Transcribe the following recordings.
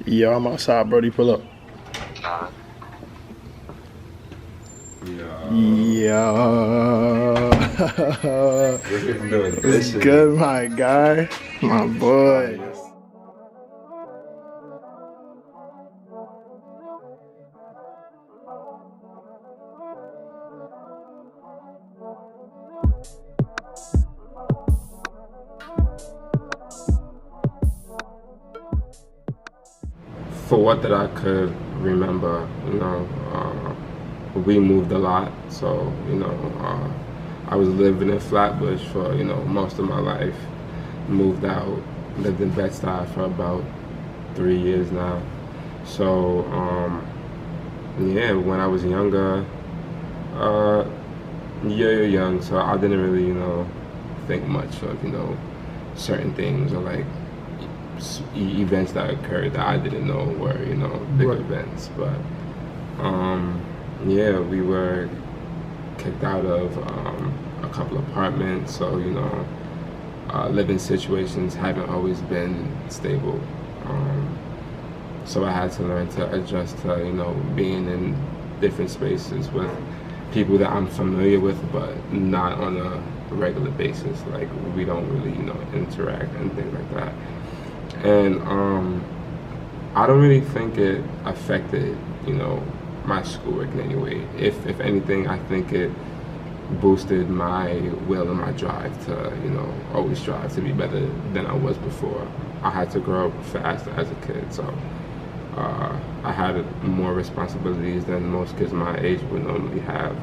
Yeah, I'm outside, Brody. Pull up. Uh, Yeah. we're doing It's this. good, my guy. My boy. For what that I could remember, we moved a lot. So, I was living in Flatbush for, most of my life. Moved out, lived in Bed-Stuy for about 3 years now. So, yeah, when I was younger, uh, you're young, so I didn't really, think much of, certain things or like events that occurred that I didn't know were, big Right. events. But yeah, we were kicked out of a couple apartments, so living situations haven't always been stable. So I had to learn to adjust to being in different spaces with people that I'm familiar with, but not on a regular basis. Like we don't really interact and things like that. And I don't really think it affected, my schoolwork in any way. If anything, I think it boosted my will and my drive to, always strive to be better than I was before. I had to grow up fast as a kid, so I had more responsibilities than most kids my age would normally have,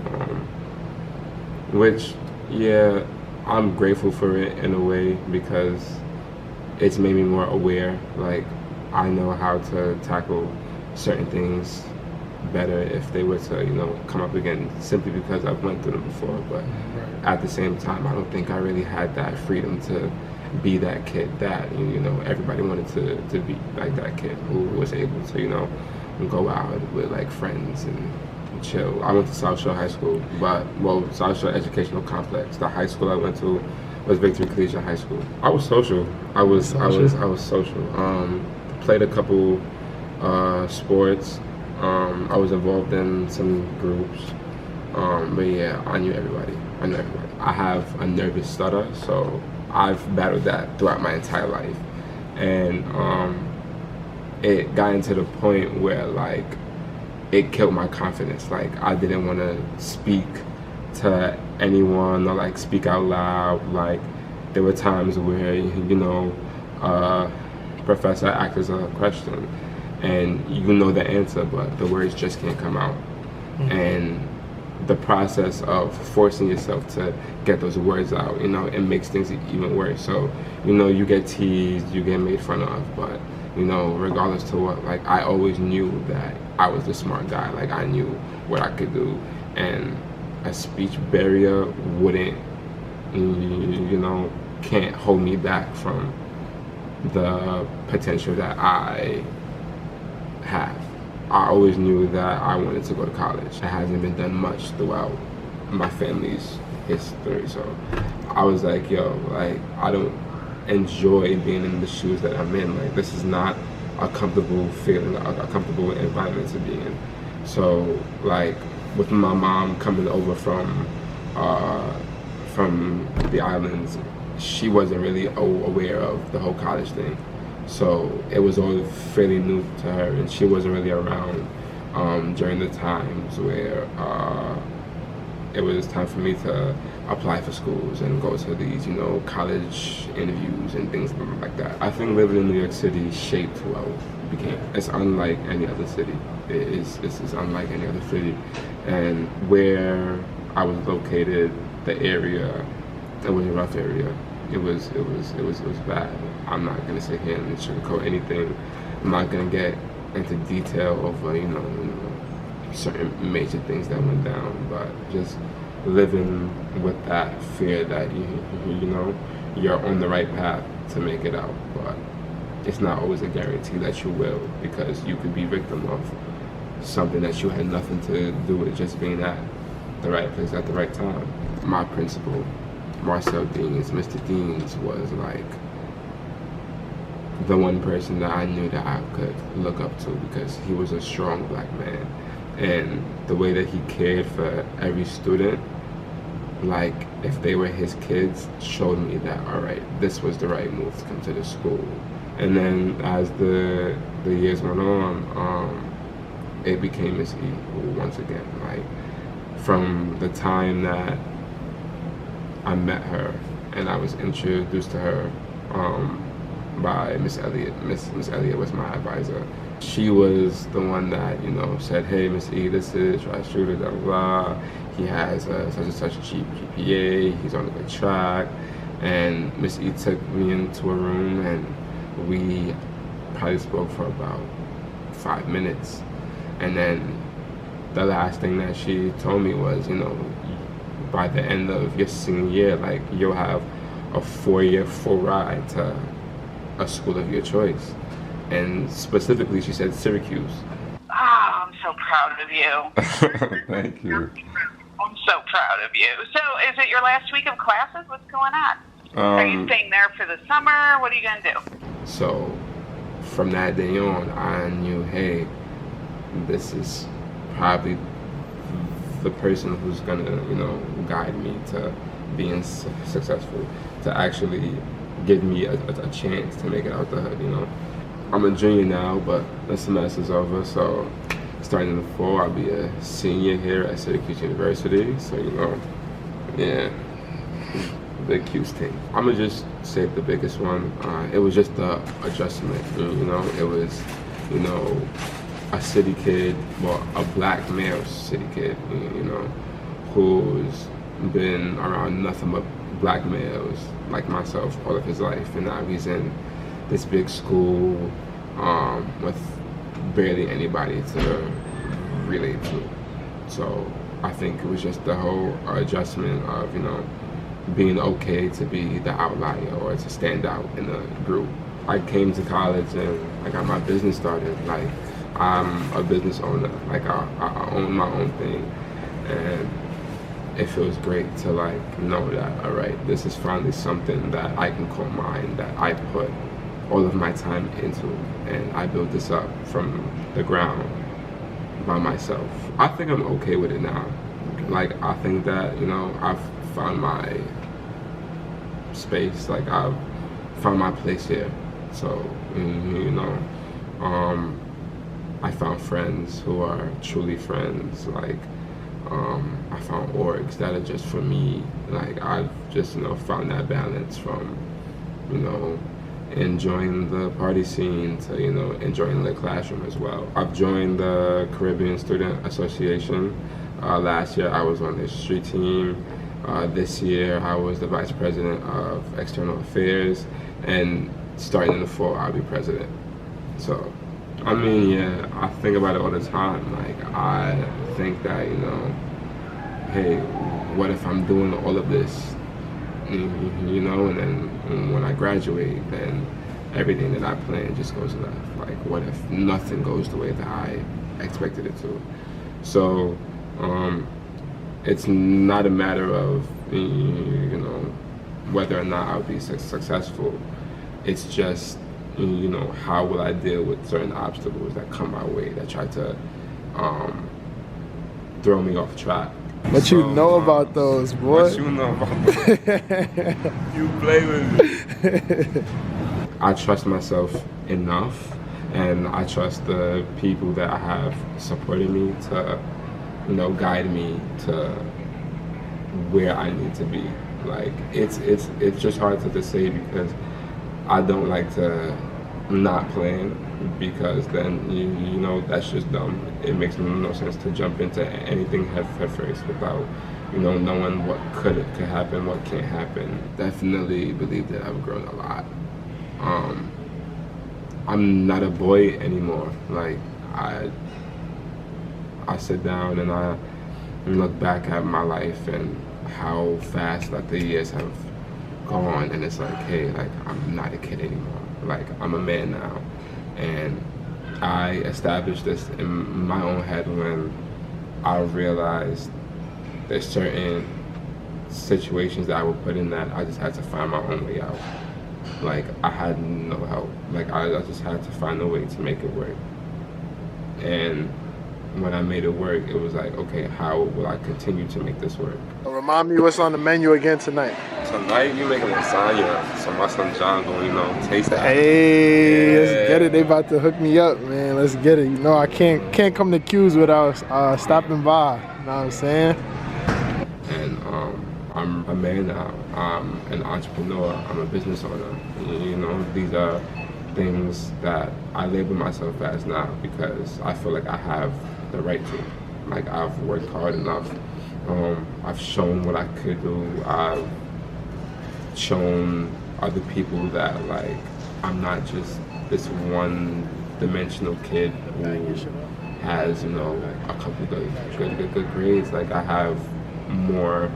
which, yeah, I'm grateful for it in a way because it's made me more aware. Like, I know how to tackle certain things better if they were to, come up again, simply because I've went through them before. But at the same time, I don't think I really had that freedom to be that kid that, everybody wanted to be like that kid who was able to, go out with like friends and chill. I went to South Shore High School, South Shore Educational Complex. The high school I went to was Victory Collegiate High School. I was social. I was social. Played a couple sports. I was involved in some groups. But yeah, I knew everybody. I have a nervous stutter, so I've battled that throughout my entire life. And it got into the point where like it killed my confidence. Like I didn't want to speak to anyone or like speak out loud. Like there were times where professor asks a question and you know the answer, but the words just can't come out. Mm-hmm. And the process of forcing yourself to get those words out, it makes things even worse. So, you get teased, you get made fun of, but, regardless to what, like, I always knew that I was the smart guy. Like, I knew what I could do, and a speech barrier wouldn't, can't hold me back from the potential that I have. I always knew that I wanted to go to college. It hasn't been done much throughout my family's history, so I was like, I don't enjoy being in the shoes that I'm in. Like, this is not a comfortable feeling, a comfortable environment to be in. So, like, with my mom coming over from the islands, she wasn't really aware of the whole college thing. So it was all fairly new to her, and she wasn't really around during the times where it was time for me to apply for schools and go to these, college interviews and things like that. I think living in New York City shaped who I became. It's unlike any other city. It's unlike any other city. And where I was located, the area, it was a rough area. It was bad. I'm not gonna sit here and sugarcoat anything. I'm not gonna get into detail of certain major things that went down, but just living with that fear that you're on the right path to make it out, but it's not always a guarantee that you will, because you could be victim of something that you had nothing to do with, just being at the right place at the right time. My principal, Marcel Deans, Mr. Deans, was like the one person that I knew that I could look up to, because he was a strong black man, and the way that he cared for every student, like if they were his kids, showed me that, all right, this was the right move to come to the school. And then as the years went on, it became Miss E once again. Like from the time that I met her and I was introduced to her by Miss Elliott. Miss Elliott was my advisor. She was the one that, you know, said, hey, Miss E, this is Ras-Judah, blah, blah. He has such and such a GPA, he's on a good track. And Miss E took me into a room and we probably spoke for about 5 minutes. And then the last thing that she told me was, you know, by the end of your senior year, like, you'll have a 4-year full ride to a school of your choice. And specifically, she said Syracuse. Oh, I'm so proud of you. Thank you. I'm so proud of you. So, is it your last week of classes? What's going on? Are you staying there for the summer? What are you going to do? So, from that day on, I knew, hey, this is probably the person who's going to, you know, guide me to being successful, to actually give me a chance to make it out the hood, you know. I'm a junior now, but the semester's over, so starting in the fall, I'll be a senior here at Syracuse University. So, you know, yeah, big Q's thing. I'm gonna just say the biggest one. It was just the adjustment, you know. It was, you know, a city kid, well, a black male city kid, you know, who's been around nothing but black males like myself all of his life, and now he's in this big school with barely anybody to relate to. So I think it was just the whole adjustment of, you know, being okay to be the outlier or to stand out in a group. I came to college and I got my business started. Like, I'm a business owner. Like, I own my own thing, and it feels great to, like, know that, all right, this is finally something that I can call mine, that I put all of my time into, and I built this up from the ground by myself. I think I'm okay with it now. Like, I think that, you know, I've found my space, like, I've found my place here. So, you know, I found friends who are truly friends. Like, I found orgs that are just for me. Like, I've just, you know, found that balance from, you know, enjoying the party scene to, you know, enjoying the classroom as well. I've joined the Caribbean Student Association. Last year I was on the street team. This year I was the vice president of external affairs, and starting in the fall I'll be president. So, I mean, yeah, I think about it all the time. Like, I think that, you know, hey, what if I'm doing all of this, you know, and then when I graduate, then everything that I planned just goes left. Like, what if nothing goes the way that I expected it to? So, it's not a matter of, you know, whether or not I'll be successful. It's just, you know, how will I deal with certain obstacles that come my way that try to throw me off track. What you know about those, boy? What you know about those? You play with me. I trust myself enough, and I trust the people that I have supporting me to, you know, guide me to where I need to be. Like, it's just hard to say, because I don't like to not plan, because then, you know, that's just dumb. It makes no sense to jump into anything head first without, you know, knowing what could happen, what can't happen. Definitely believe that I've grown a lot. I'm not a boy anymore. Like, I sit down and I look back at my life and how fast that the years have gone, and it's like, hey, like, I'm not a kid anymore. Like, I'm a man now. And I established this in my own head when I realized there's certain situations that I would put in that I just had to find my own way out. like I had no help. Like I just had to find a way to make it work. And when I made it work, it was like, okay, how will I continue to make this work? Remind me what's on the menu again tonight. Tonight you making lasagna, so my son John gonna, taste that. Hey, yeah. Let's get it. They about to hook me up, man. Let's get it. You know, I can't come to Q's without stopping by. You know what I'm saying? And I'm a man now. I'm an entrepreneur. I'm a business owner. You know, these are things that I label myself as now because I feel like I have the right to. Like I've worked hard enough. I've shown what I could do. I've shown other people that like I'm not just this one-dimensional kid who has, you know, a couple of good grades. Like I have more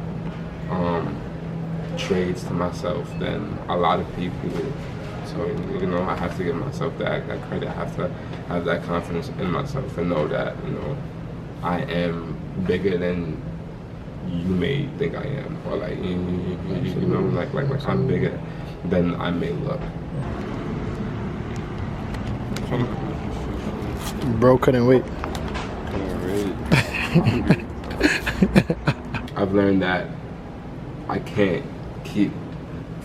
trades to myself than a lot of people. So, you know, I have to give myself that credit. I have to have that confidence in myself and know that, you know, I am bigger than you may think I am, or like you know, like I'm bigger than I may look. Bro couldn't wait. I've learned that I can't keep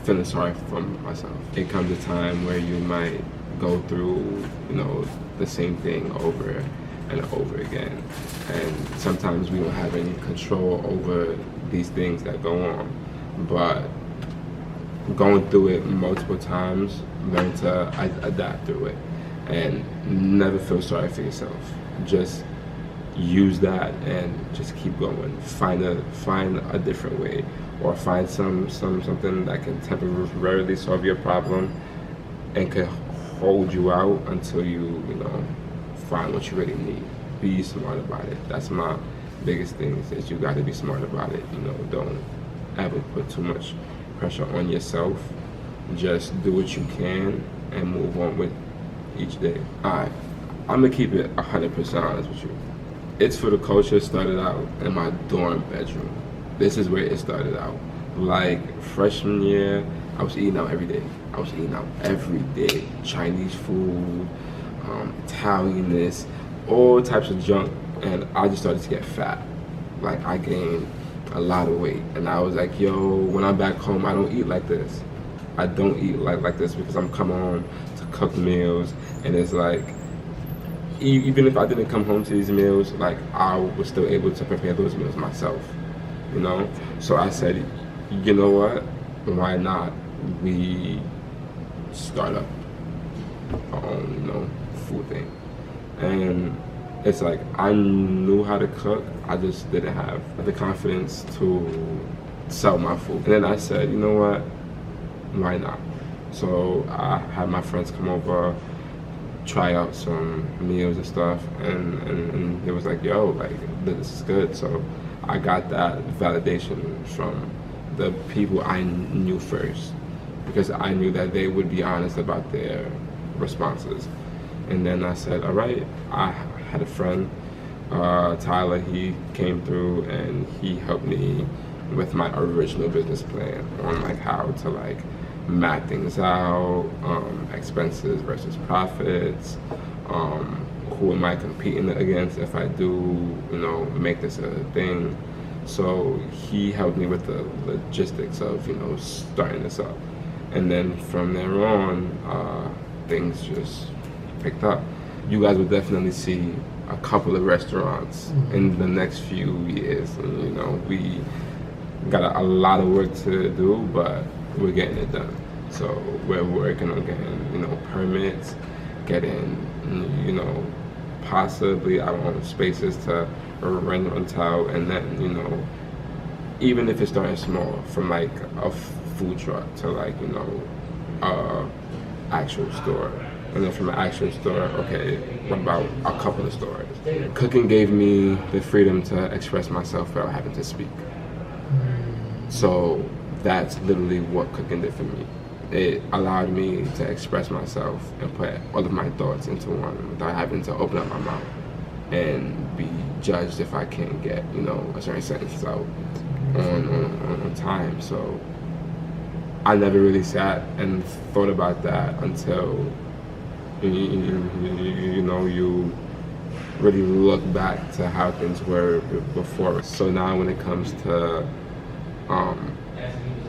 feeling sorry for myself. It comes a time where you might go through, you know, the same thing over and over again. And sometimes we don't have any control over these things that go on. But going through it multiple times, learn to adapt through it. And never feel sorry for yourself. Just use that and just keep going. Find a different way, or find something that can temporarily solve your problem and can hold you out until you know, find what you really need. Be smart about it. That's my biggest thing, is you got to be smart about it. You know, don't ever put too much pressure on yourself. Just do what you can and move on with each day. Alright, I'm gonna keep it 100% honest with you. It's for the Culture started out in my dorm bedroom. This is where it started out. Like freshman year, I was eating out every day. Chinese food, Italian this, all types of junk, and I just started to get fat. Like I gained a lot of weight, and I was like, yo, when I'm back home, I don't eat like this. I don't eat like this because I'm coming home to cook meals, and it's like, even if I didn't come home to these meals, like I was still able to prepare those meals myself, you know? So I said, you know what, why not we start up our own, you know, food thing. And it's like, I knew how to cook, I just didn't have the confidence to sell my food. And then I said, you know what, why not? So I had my friends come over, try out some meals and stuff, and it was like, yo, like, this is good. So I got that validation from the people I knew first, because I knew that they would be honest about their responses. And then I said, all right, I had a friend, Tyler, he came through and he helped me with my original business plan on like how to like map things out, expenses versus profits, who am I competing against if I do, you know, make this a thing. So he helped me with the logistics of, you know, starting this up. And then from there on, things just picked up. You guys will definitely see a couple of restaurants in the next few years. And, you know, we got a lot of work to do, but we're getting it done. So we're working on getting, you know, permits, getting, you know, possibly our own spaces to rent out, and then, you know, even if it's starting small, from like a food truck to like, you know, actual store. And then from an actual store, okay, what about a couple of stores? Cooking gave me the freedom to express myself without having to speak. So that's literally what cooking did for me. It allowed me to express myself and put all of my thoughts into one without having to open up my mouth and be judged if I can't get, you know, a certain sentence out on time. So I never really sat and thought about that until you know, you really look back to how things were before. So now when it comes to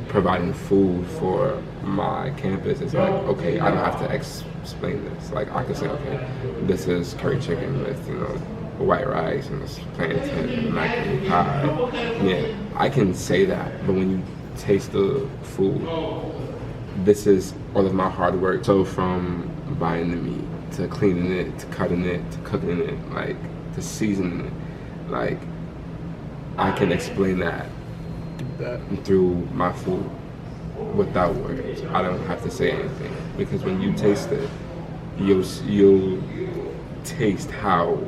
providing food for my campus, it's like, okay, I don't have to explain this. Like, I can say, okay, this is curry chicken with, you know, white rice and this plantain and macaroni pie. Yeah, I can say that, but when you taste the food, this is all of my hard work. So from buying the meat, to cleaning it, to cutting it, to cooking it, like, to seasoning it, like, I can explain that through my food without words. I don't have to say anything, because when you taste it, you'll taste how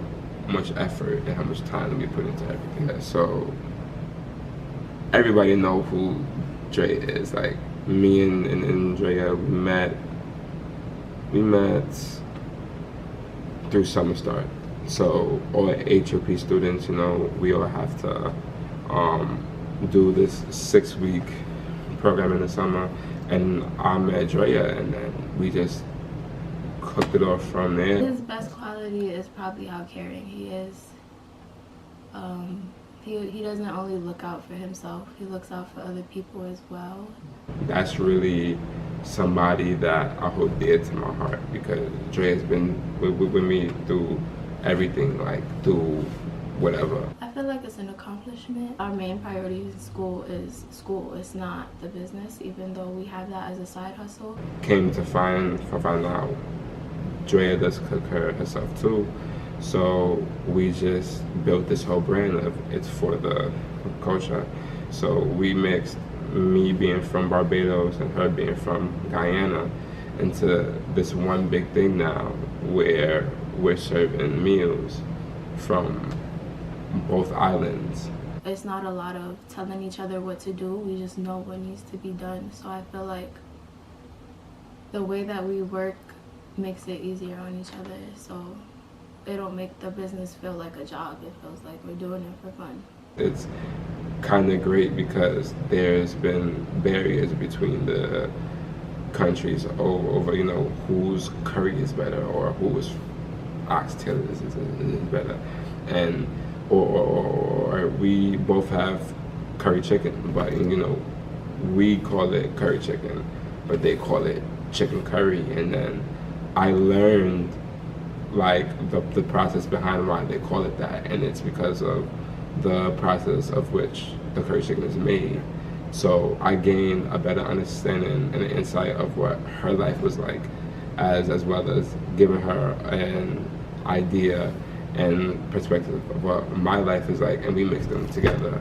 much effort and how much time we put into everything. So everybody know who Dre is. Like, me and Drea, we met through Summer Start. So all HOP students, you know, we all have to do this 6-week program in the summer, and I met Drea, and then we just cooked it off from there. His best quality is probably how caring he is. He doesn't only look out for himself, he looks out for other people as well. That's really somebody that I hold dear to my heart, because Dre has been with me through everything, like through whatever. I feel like it's an accomplishment. Our main priority in school is school. It's not the business, even though we have that as a side hustle. Came to find out Drea does cook herself too. So we just built this whole brand of it's for the culture. So we mixed me being from Barbados and her being from Guyana into this one big thing now, where we're serving meals from both islands. It's not a lot of telling each other what to do, we just know what needs to be done. So I feel like the way that we work makes it easier on each other, so it don't make the business feel like a job. It feels like we're doing it for fun. It's kind of great because there's been barriers between the countries over, you know, whose curry is better or whose oxtail is better, and or we both have curry chicken, but, you know, we call it curry chicken, but they call it chicken curry. And then I learned, like, the process behind why they call it that, and it's because of the process of which the curry chicken is made. So I gained a better understanding and an insight of what her life was like, as well as giving her an idea and perspective of what my life is like, and we mix them together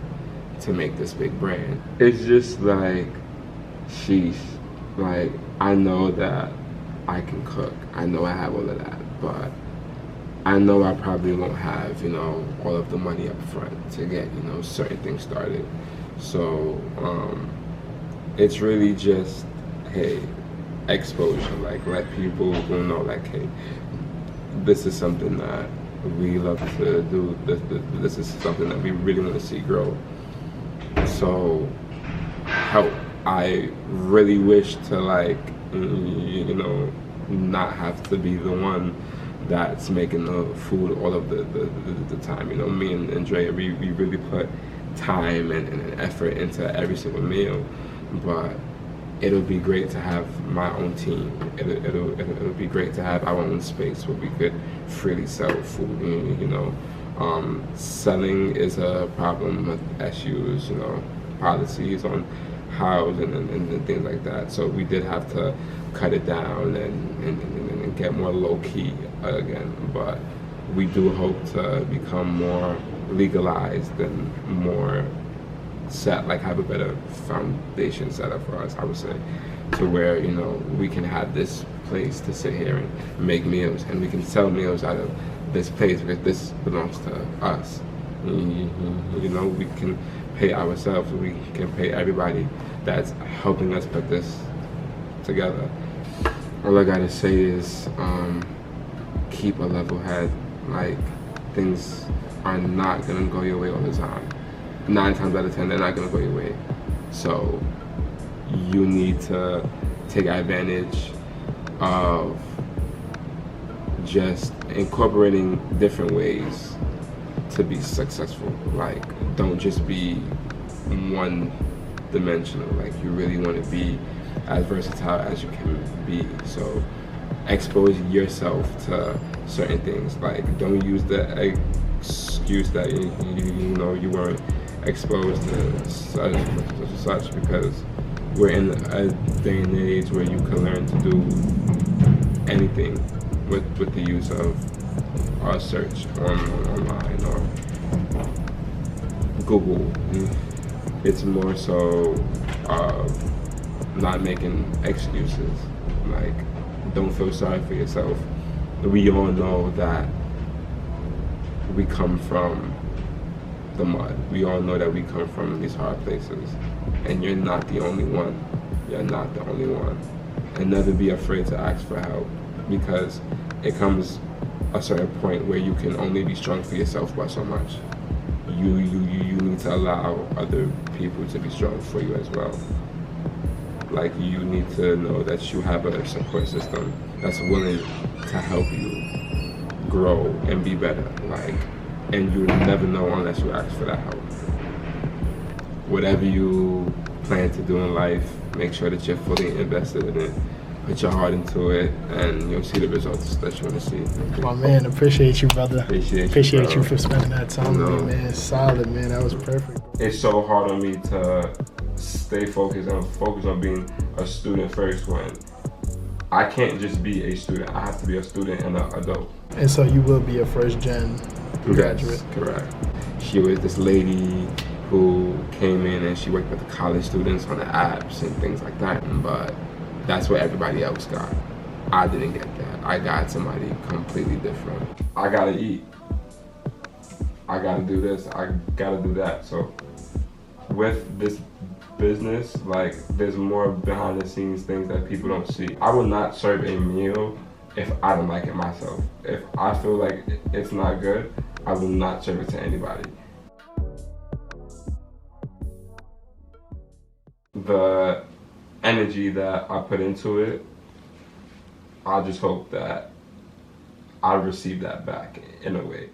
to make this big brand. It's just like, sheesh, like, I know that I can cook, I know I have all of that, but I know I probably won't have, you know, all of the money up front to get, you know, certain things started. So it's really just, hey, exposure, like, let people who know, like, hey, this is something that we love to do, this is something that we really want to see grow. So help. I really wish to, like, you know, not have to be the one that's making the food all of the time. You know, me and Dre, we really put time and effort into every single meal, but it'll be great to have my own team. It'll be great to have our own space where we could freely sell food. You know, selling is a problem with SU's, you know, policies on house and things like that. So we did have to cut it down and get more low key again. But we do hope to become more legalized and more set, like have a better foundation set up for us, I would say, to where, you know, we can have this place to sit here and make meals, and we can sell meals out of this place because this belongs to us. You know, we can pay ourselves, we can pay everybody that's helping us put this together. All I gotta say is keep a level head. Like, things are not gonna go your way all the time. 9 times out of 10, they're not gonna go your way. So you need to take advantage of just incorporating different ways to be successful. Like, don't just be one dimensional. Like, you really want to be as versatile as you can be. So expose yourself to certain things. Like, don't use the excuse that you know you weren't exposed to such, because we're in a day and age where you can learn to do anything with the use of our search online or Google. It's more so not making excuses. Like, don't feel sorry for yourself. We all know that we come from the mud. We all know that we come from these hard places. And you're not the only one. You're not the only one. And never be afraid to ask for help, because it comes a certain point where you can only be strong for yourself by so much. You need to allow other people to be strong for you as well. Like, you need to know that you have a support system that's willing to help you grow and be better. Like, and you never know unless you ask for that help. Whatever you plan to do in life, make sure that you're fully invested in it. Put your heart into it, and you'll see the results that you want to see. My man, appreciate you, brother. Appreciate you for spending that time with me, man. Solid, man. That was perfect. It's so hard on me to stay focused on being a student first, when I can't just be a student. I have to be a student and an adult. And so you will be a first-gen graduate. Yes, correct. She was this lady who came in and she worked with the college students on the apps and things like that, but that's what everybody else got. I didn't get that. I got somebody completely different. I gotta eat. I gotta do this. I gotta do that. So with this business, like, there's more behind the scenes things that people don't see. I will not serve a meal if I don't like it myself. If I feel like it's not good, I will not serve it to anybody. The energy that I put into it, I just hope that I receive that back in a way.